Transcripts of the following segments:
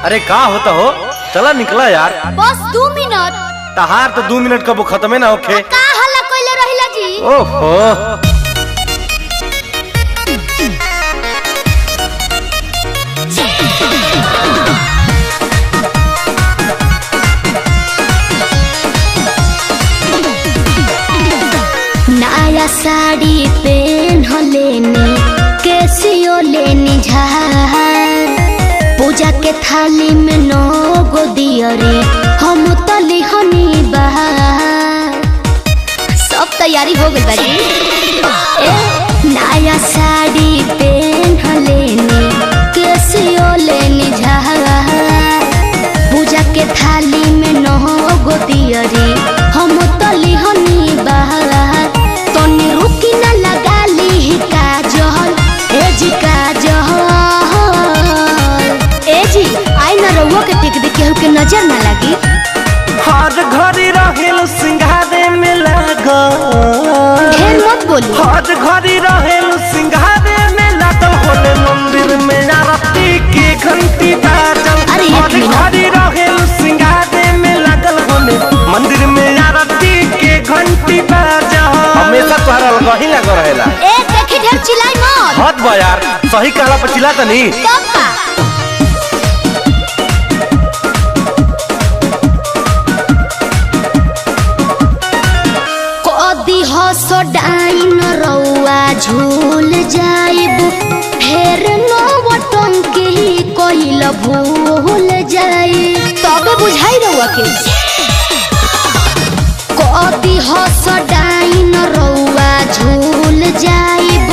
अरे का होता हो, चला निकला यार। बस 2 मिनट। तहार तो 2 मिनट कबो खत्मे ना होखे। का हल्ला कोइले रहिला जी? ओहो नया साड़ी पहन लेनी कैसियो लेनी झार, पूजा के थाली में 9 गो दियरी हम तली हनी बहार। सब तैयारी हो गई बाजी। नया साड़ी पहन लेनी कैसियो लेनी झार, पूजा के थाली में 9 गो दियरी हम तली हनी बहार। तनी रुकी न लगा ली काजल, ए जी काजल, ए जी आई न रउआ के टिक दे केहू के नजर न लगी। हर घड़ी रहेल सिंगारे में लागल, ढेर मत बोली। हर घड़ी रहेल सिंगारे में लागल, होले मंदिर में आरती के घंटी बाजल। अरे एक हर मिनट। घड़ी रहेल सिंगारे में लागल, होले मंदिर में आरती के घंटी बाजल। हमेशा तोहरा वही लग रहेला। ए देखी ढेर चिल्लाई मत। हद बा यार, सही कहला पर चिल्ला तनी। तब का कदी हसो डाइन रउआ झूल जाइब, फेर नौटंकी कहिल भूल जाई, तबे बुझाई रउआ के। कदी हसो डाइन रउआ झूल जाइब,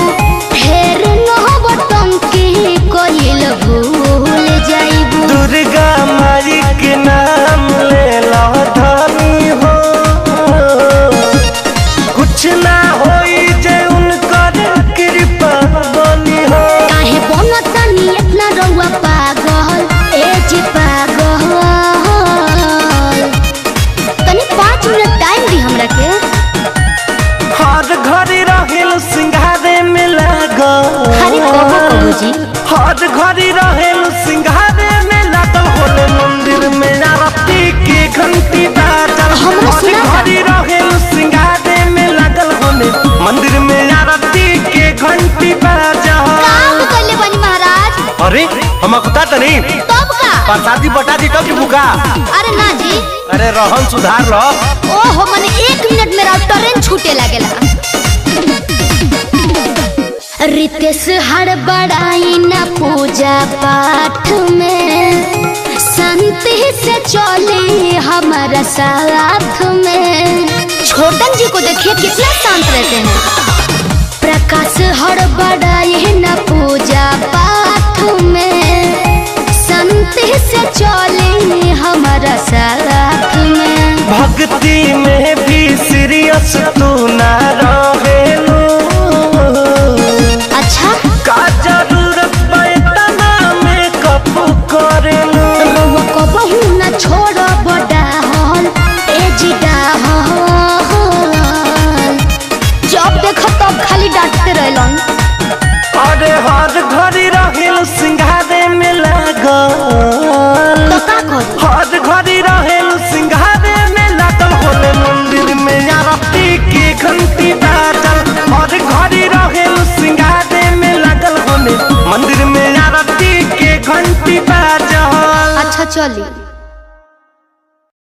फेर नौटंकी कहिल भूल जाइब। दुर्गा माई के नाम ले लो धनी हो, कुछ ना होई जे उनकर कृपा बनी हो। काहे बनतनी इतना रउआ पागल, ए जी पागल। तनी 5 मिनट टाइम दी हमरा के। हर घड़ी रहेल सिंगारे में लागल, अरे कहो जी। हर घड़ी रहेल सिंगारे में लागल, होले मंदिर में आरती के घंटी बाजल। हमरा हर सुना था। घड़ी रहेल सिंगारे में लागल, होले मंदिर में आरती के घंटी बाजल। काम कइले बनी महाराज। अरे हम कुता तनी तब का प्रसादी बटा दी तो की भूखा। अरे ना जी। अरे रहन सुधार लो। ओहो मने 1 मिनट मेरा ट्रेन छूटे लागेला। रितेश हड़बड़ाई न पूजा पाठ में, शांति से चले हमारा साथ में। छोटन जी को देखिए कितना शांत रहते हैं। प्रकाश हड़बड़ाई न पूजा पाठ में, शांति से चले हमारा साथ में। भक्ति में भी सीरियस तू ना रहेलू, अच्छा का जरूरत पैतना में कप करेलू। रउआ कबहू न छोड़ब डाहल, ए जी डाहल। जब देखो तब खाली डांटते रहलन। अरे हर घड़ी रहेल सिंगारे में लागल, तो का करी? हर घड़ी रहेल सिंगारे में लागल, होले मंदिर में आरती के घंटी बाजल। हर घड़ी रहेल सिंगारे में लागल, होले मंदिर में आरती के घंटी बाजल। अच्छा चली।